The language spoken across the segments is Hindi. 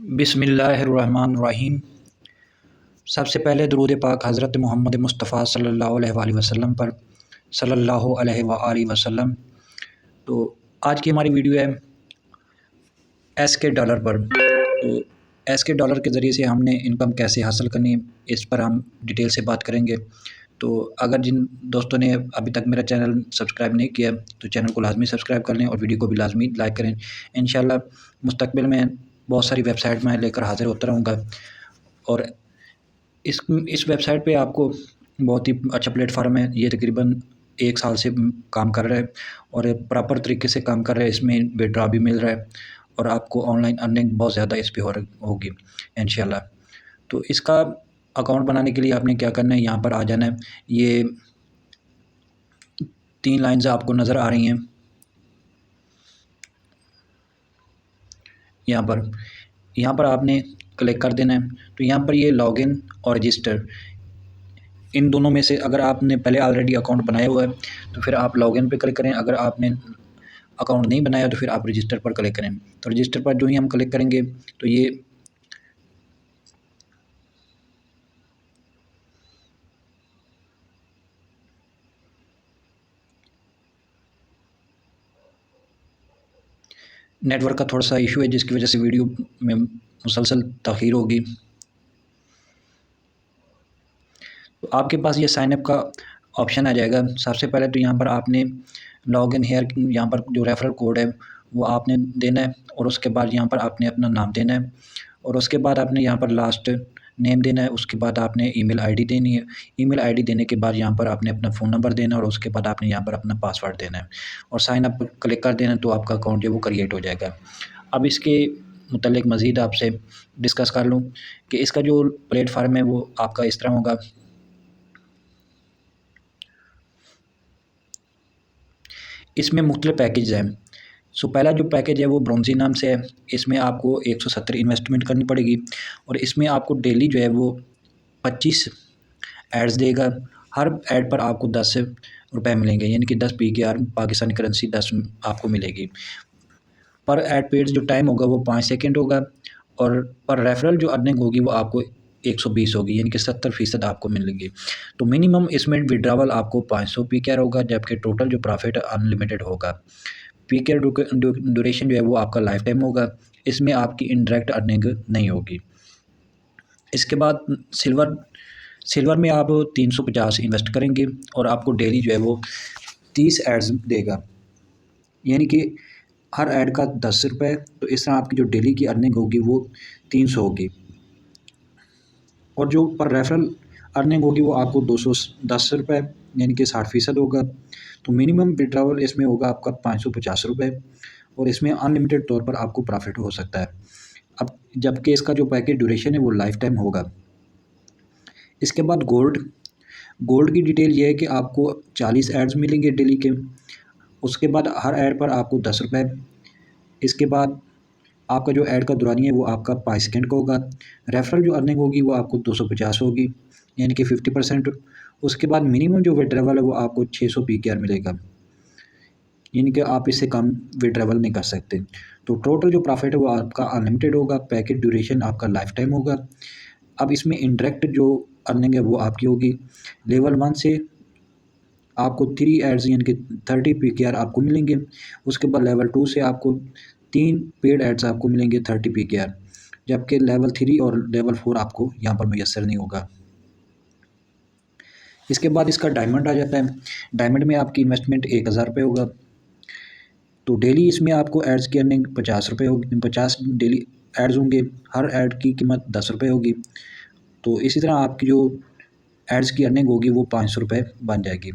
बिस्मिल्लाहिर्रहमानिर्रहीम। सबसे पहले दुरूद पाक हज़रत मोहम्मद मुस्तफ़ा सल्लल्लाहु अलैहि वसल्लम पर सल्लल्लाहु अलैहि वसल्लम। तो आज की हमारी वीडियो है एसके डॉलर पर। तो एसके डॉलर के ज़रिए से हमने इनकम कैसे हासिल करनी, इस पर हम डिटेल से बात करेंगे। तो अगर जिन दोस्तों ने अभी तक मेरा चैनल सब्सक्राइब नहीं किया तो चैनल को लाजमी सब्सक्राइब कर लें और वीडियो को भी लाजमी लाइक करें। इंशाल्लाह मुस्तकबिल में बहुत सारी वेबसाइट मैं लेकर हाज़िर होता रहूँगा और इस वेबसाइट पे आपको बहुत ही अच्छा प्लेटफॉर्म है। ये तकरीबन 1 साल से काम कर रहा है और प्रॉपर तरीके से काम कर रहा है। इसमें विड्रॉ भी मिल रहा है और आपको ऑनलाइन अर्निंग बहुत ज़्यादा इस पे होगी इंशाल्लाह। तो इसका अकाउंट बनाने के लिए आपने क्या करना है, यहाँ पर आ जाना है। ये 3 लाइन्स आपको नज़र आ रही हैं यहाँ पर आपने क्लिक कर देना है। तो यहाँ पर ये लॉगिन और रजिस्टर, इन दोनों में से अगर आपने पहले ऑलरेडी अकाउंट बनाया हुआ है तो फिर आप लॉगिन पे क्लिक करें। अगर आपने अकाउंट नहीं बनाया तो फिर आप रजिस्टर पर क्लिक करें। तो रजिस्टर पर जो ही हम क्लिक करेंगे तो ये नेटवर्क का थोड़ा सा इशू है जिसकी वजह से वीडियो में मुसलसल तख़ीर होगी। तो आपके पास ये साइनअप का ऑप्शन आ जाएगा। सबसे पहले तो यहाँ पर आपने लॉग इन हेयर, यहाँ पर जो रेफरल कोड है वो आपने देना है और उसके बाद यहाँ पर आपने अपना नाम देना है और उसके बाद आपने यहाँ पर लास्ट नेम देना है। उसके बाद आपने ईमेल आईडी देनी है। ईमेल आईडी देने के बाद यहाँ पर आपने अपना फ़ोन नंबर देना है और उसके बाद आपने यहाँ पर अपना पासवर्ड देना है और साइन अप क्लिक कर देना, तो आपका अकाउंट जो है वो क्रिएट हो जाएगा। अब इसके मुतल्लिक मज़ीद आपसे डिस्कस कर लूँ कि इसका जो प्लेटफार्म है वो आपका इस तरह होगा। इसमें मुख्तलिफ पैकेज हैं। पहला जो पैकेज है वो ब्रोंज़ी नाम से है। इसमें आपको 170 इन्वेस्टमेंट करनी पड़ेगी और इसमें आपको डेली जो है वो 25 एड्स देगा। हर ऐड पर आपको 10 रुपए मिलेंगे, यानी कि 10 PKR पाकिस्तानी करेंसी 10 आपको मिलेगी। पर ऐड पीरियड जो टाइम होगा वो 5 सेकंड होगा और पर रेफरल जो अर्निंग होगी वो आपको 120 होगी, यानी कि 70% आपको मिलेगी। तो मिनिमम इसमें विड्रावल आपको 500 PKR होगा, जबकि टोटल जो प्रॉफिट अनलिमिटेड होगा। PKR ड्यूरेशन जो है वो आपका लाइफ टाइम होगा। इसमें आपकी इनडायरेक्ट अर्निंग नहीं होगी। इसके बाद सिल्वर में आप 350 इन्वेस्ट करेंगे और आपको डेली जो है वो 30 एड्स देगा, यानी कि हर ऐड का 10 रुपये। तो इस तरह आपकी जो डेली की अर्निंग होगी वो 300 होगी और जो पर रेफरल अर्निंग होगी वो आपको 210 रुपये, यानी कि 60% होगा। तो मिनिमम विड्रावल इसमें होगा आपका 550 रुपये और इसमें अनलिमिटेड तौर पर आपको प्रॉफिट हो सकता है। अब जबकि इसका जो पैकेज ड्यूरेशन है वो लाइफ टाइम होगा। इसके बाद गोल्ड की डिटेल ये है कि आपको 40 एड्स मिलेंगे डेली के। उसके बाद हर ऐड पर आपको 10 रुपये। इसके बाद आपका जो ऐड का दुरानी है वो आपका 5 सेकंड का होगा। रेफरल जो अर्निंग होगी वो आपको 250 होगी, यानी कि 50%। उसके बाद मिनिमम जो विड्रावल है वो आपको 600 PKR मिलेगा, यानी कि आप इससे कम विड्रावल नहीं कर सकते। तो टोटल जो प्रॉफिट है वो आपका अनलिमिटेड होगा। पैकेज ड्यूरेशन आपका लाइफ टाइम होगा। अब इसमें इंडायरेक्ट जो अर्निंग है वो आपकी होगी। लेवल 1 से आपको 3 एड्स यानी कि 30 PKR आपको मिलेंगे। उसके बाद लेवल 2 से आपको 3 पेड एड्स आपको मिलेंगे 30 PKR, जबकि लेवल 3 और लेवल 4 आपको यहाँ पर मैसर नहीं होगा। इसके बाद इसका डायमंड आ जाता है। डायमंड में आपकी इन्वेस्टमेंट 1000 रुपये होगा। तो डेली इसमें आपको एड्स की अर्निंग 50 रुपये होगी। 50 डेली एड्स होंगे, हर ऐड की कीमत 10 रुपये होगी। तो इसी तरह आपकी जो एड्स की अर्निंग होगी वो 500 रुपये बन जाएगी।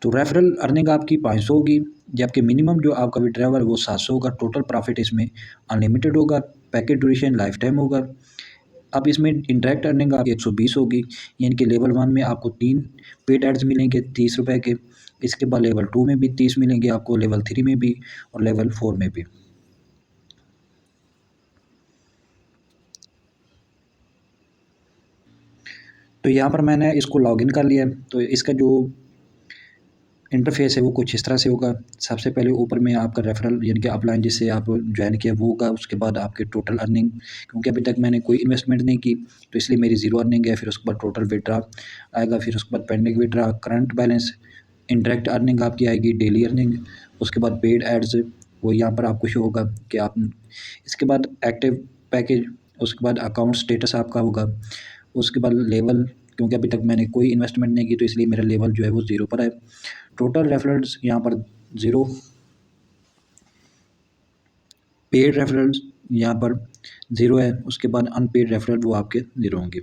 तो रेफरल अर्निंग आपकी 500 होगी, जबकि मिनिमम जो आपका विड्रावल वो 700 होगा। टोटल प्रॉफिट इसमें अनलिमिटेड होगा। पैकेज ड्यूरेशन लाइफ टाइम होगा। अब इसमें इंडायरेक्ट अर्निंग आपकी 120 होगी, यानी कि लेवल 1 में आपको 3 पेड एड्स मिलेंगे 30 रुपये के। इसके बाद लेवल 2 में भी 30 मिलेंगे आपको, लेवल 3 में भी और लेवल 4 में भी। तो यहाँ पर मैंने इसको लॉगिन कर लिया। तो इसका जो इंटरफेस है वो कुछ इस तरह से होगा। सबसे पहले ऊपर में आपका रेफरल यानी कि अपलाइन जिससे आप ज्वाइन किया वो होगा। उसके बाद आपके टोटल अर्निंग, क्योंकि अभी तक मैंने कोई इन्वेस्टमेंट नहीं की तो इसलिए मेरी ज़ीरो अर्निंग है। फिर उसके बाद टोटल विड्रा आएगा, फिर उसके बाद pending withdraw, current balance, indirect earning आपकी आएगी, डेली अर्निंग। उसके बाद पेड एड्स वो यहाँ पर आपको शो होगा कि आप, इसके बाद एक्टिव पैकेज, उसके बाद अकाउंट स्टेटस आपका होगा। उसके बाद लेवल, क्योंकि अभी तक मैंने कोई इन्वेस्टमेंट नहीं की तो इसलिए मेरा लेवल जो है वो ज़ीरो पर है। टोटल रेफरल्स यहाँ पर ज़ीरो, पेड रेफरल्स यहाँ पर ज़ीरो है। उसके बाद अनपेड रेफरल वो आपके ज़ीरो होंगे।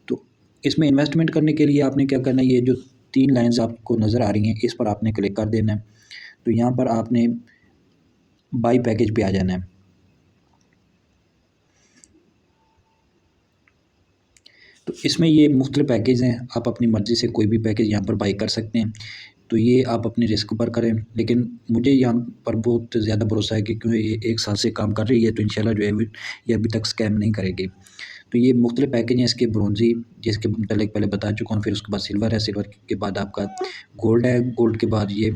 तो इसमें इन्वेस्टमेंट करने के लिए आपने क्या करना है, ये जो 3 लाइन्स आपको नज़र आ रही हैं इस पर आपने क्लिक कर देना है। तो यहाँ पर आपने बाई पैकेज पे आ जाना है। तो इसमें ये मुख्तलिफ पैकेज हैं, आप अपनी मर्ज़ी से कोई भी पैकेज यहाँ पर बाई कर सकते हैं। तो ये आप अपने रिस्क पर करें, लेकिन मुझे यहाँ पर बहुत ज़्यादा भरोसा है कि क्योंकि ये 1 साल से काम कर रही है तो इंशाल्लाह जो है ये अभी तक स्कैम नहीं करेगी। तो ये मुख्तलिफ पैकेज हैं इसके, ब्रोंज़ी जिसके मतलब पहले बता चुका हूँ, फिर उसके बाद सिल्वर है, सिल्वर के बाद आपका गोल्ड है, गोल्ड के बाद ये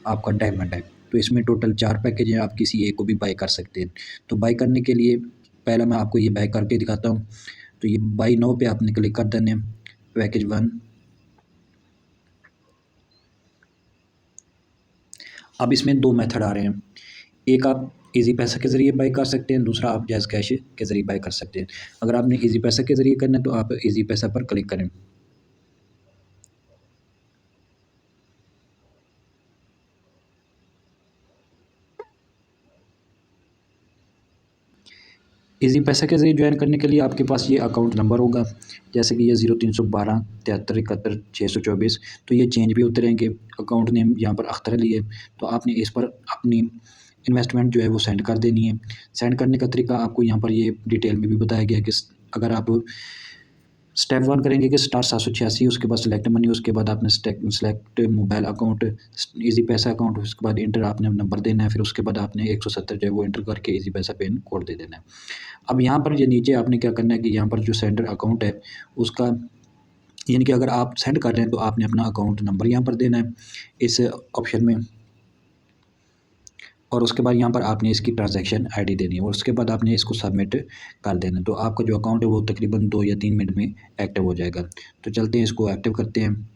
आपका डायमंड है। तो इसमें टोटल 4 पैकेज हैं, आप किसी एक को भी बाय कर सकते हैं। तो बाय करने के लिए पहला मैं आपको ये बाय करके दिखाता हूँ। तो ये बाय नाउ पे आपने क्लिक कर देना है, पैकेज 1। अब इसमें 2 मेथड आ रहे हैं, एक आप ईज़ी पैसा के ज़रिए बाय कर सकते हैं, दूसरा आप जैज़ कैश के ज़रिए बाय कर सकते हैं। अगर आपने ईज़ी पैसा के ज़रिए करना है तो आप ईज़ी पैसा पर क्लिक करें। ईज़ी पैसा के ज़रिए ज्वाइन करने के लिए आपके पास ये अकाउंट नंबर होगा, जैसे कि ये 0312 73 71 624। तो ये चेंज भी होते रहेंगे। अकाउंट नेम यहाँ पर अख्तर अली है, तो आपने इस पर अपनी इन्वेस्टमेंट जो है वो सेंड कर देनी है। सेंड करने का तरीका आपको यहाँ पर ये डिटेल में भी बताया गया है कि अगर आप स्टेप 1 करेंगे कि स्टार 786, उसके बाद सेलेक्ट मनी, उसके बाद आपने सेलेक्ट मोबाइल अकाउंट, ईज़ी पैसा अकाउंट, उसके बाद इंटर आपने नंबर देना है, फिर उसके बाद आपने 170 जो है वो एंटर करके ईज़ी पैसा पिन कोड दे देना है। अब यहाँ पर ये नीचे आपने क्या करना है कि यहाँ पर जो सेंडर अकाउंट है उसका, यानी कि अगर आप सेंड कर रहे हैं तो आपने अपना अकाउंट नंबर यहाँ पर देना है इस ऑप्शन में, और उसके बाद यहाँ पर आपने इसकी ट्रांजैक्शन आईडी देनी है और उसके बाद आपने इसको सबमिट कर देना है। तो आपका जो अकाउंट है वो तकरीबन 2 या 3 मिनट में एक्टिव हो जाएगा। तो चलते हैं इसको एक्टिव करते हैं।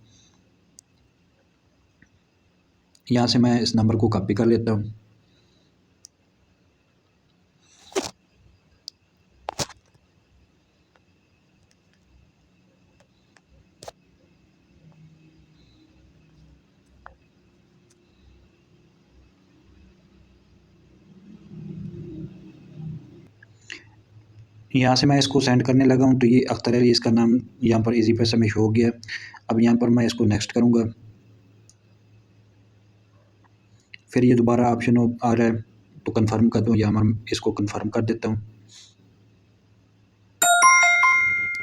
यहाँ से मैं इस नंबर को कॉपी कर लेता हूँ। यहाँ से मैं इसको सेंड करने लगा हूँ, तो ये अख्तर अली इसका नाम यहाँ पर ईज़ी पैसा में शो हो गया। अब यहाँ पर मैं इसको नेक्स्ट करूँगा, फिर ये दोबारा ऑप्शन आ रहा है तो कन्फर्म कर दूँ, यहाँ मैं इसको कन्फर्म कर देता हूँ।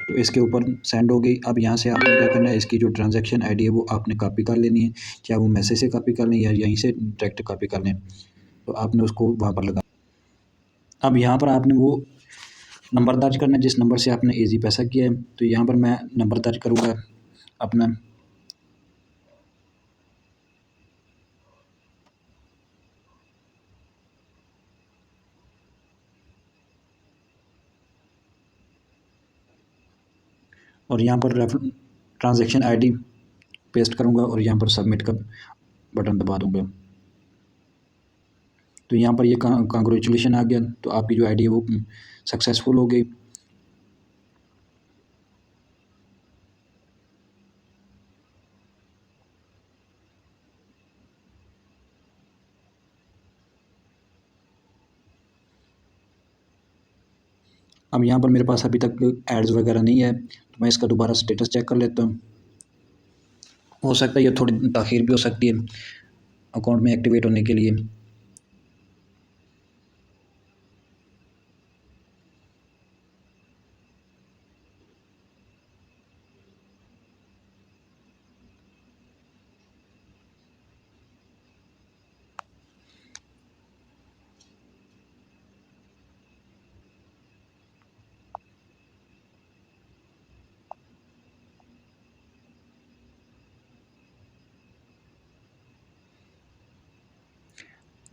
तो इसके ऊपर सेंड हो गई। अब यहाँ से आपने क्या करना है, इसकी जो ट्रांजैक्शन आईडी है वो आपने कॉपी कर लेनी है, चाहे वो मैसेज से कॉपी कर लें या यहीं से डायरेक्ट कॉपी कर लें। तो आपने उसको वहाँ पर लगा, अब यहाँ पर आपने वो नंबर दर्ज करना है जिस नंबर से आपने ईज़ी पैसा किया है। तो यहाँ पर मैं नंबर दर्ज करूँगा अपना, और यहाँ पर ट्रांजैक्शन आईडी पेस्ट करूँगा और यहाँ पर सबमिट का बटन दबा दूँगा। तो यहाँ पर ये कांग्रेचुलेशन आ गया, तो आपकी जो आईडी है वो सक्सेसफुल हो गई। अब यहाँ पर मेरे पास अभी तक एड्स वगैरह नहीं है, तो मैं इसका दोबारा स्टेटस चेक कर लेता हूँ। हो सकता है ये थोड़ी ताख़ीर भी हो सकती है अकाउंट में एक्टिवेट होने के लिए।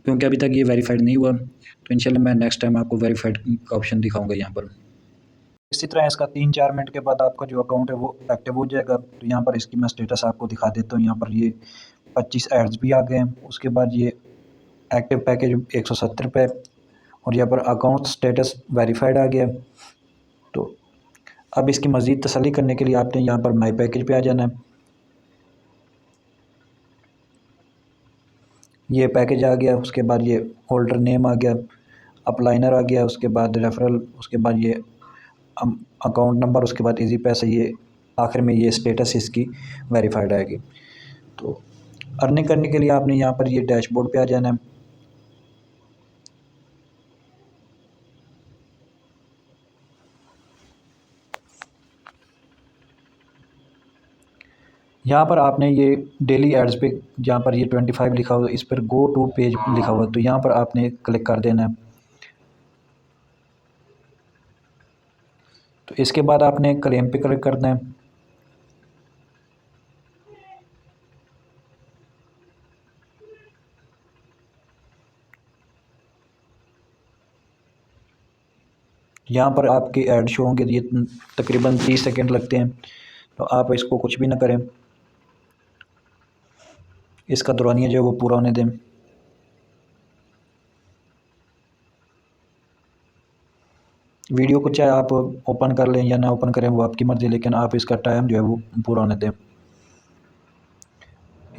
क्योंकि अभी तक ये वेरीफाइड नहीं हुआ, तो इंशाल्लाह मैं नेक्स्ट टाइम आपको वेरीफाइड का ऑप्शन दिखाऊंगा यहाँ पर। इसी तरह इसका 3-4 मिनट के बाद आपका जो अकाउंट है वो एक्टिव हो जाएगा। तो यहाँ पर इसकी मैं स्टेटस आपको दिखा देता हूँ। यहाँ पर ये 25 एड्स भी आ गए हैं। उसके बाद ये एक्टिव पैकेज 170 पे, और यहाँ पर अकाउंट स्टेटस वेरीफाइड आ गया। तो अब इसकी मज़ीद तसल्ली करने के लिए आपने यहाँ पर माई पैकेज पे आ जाना है। ये पैकेज आ गया, उसके बाद ये होल्डर नेम आ गया, अपलाइनर आ गया, उसके बाद रेफरल, उसके बाद ये अकाउंट नंबर, उसके बाद इजी पैसा, ये आखिर में ये स्टेटस इसकी वेरीफाइड आएगी। तो अर्निंग करने के लिए आपने यहाँ पर ये डैशबोर्ड पे आ जाना है। यहाँ पर आपने ये डेली एड्स पे, जहाँ पर ये 25 लिखा हुआ है, इस पर गो टू पेज लिखा हुआ है, तो यहाँ पर आपने क्लिक कर देना है। तो इसके बाद आपने क्लेम पे क्लिक करना है। यहाँ पर आपके ऐड शो होंगे, ये तकरीबन 30 सेकंड लगते हैं, तो आप इसको कुछ भी ना करें, इसका दौरानिया जो है वो पूरा होने दें। वीडियो को चाहे आप ओपन कर लें या ना ओपन करें, वो आपकी मर्ज़ी, लेकिन आप इसका टाइम जो है वो पूरा होने दें।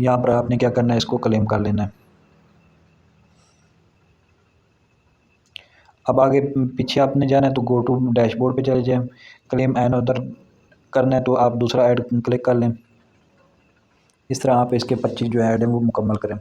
यहाँ पर आपने क्या करना है, इसको क्लेम कर लेना है। अब आगे पीछे आपने जाना है तो गो टू डैशबोर्ड पे चले जाएं। क्लेम एन अदर करना है तो आप दूसरा ऐड क्लिक कर लें। इस तरह आप इसके 25 जो ऐड हैं वो मुकम्मल करें।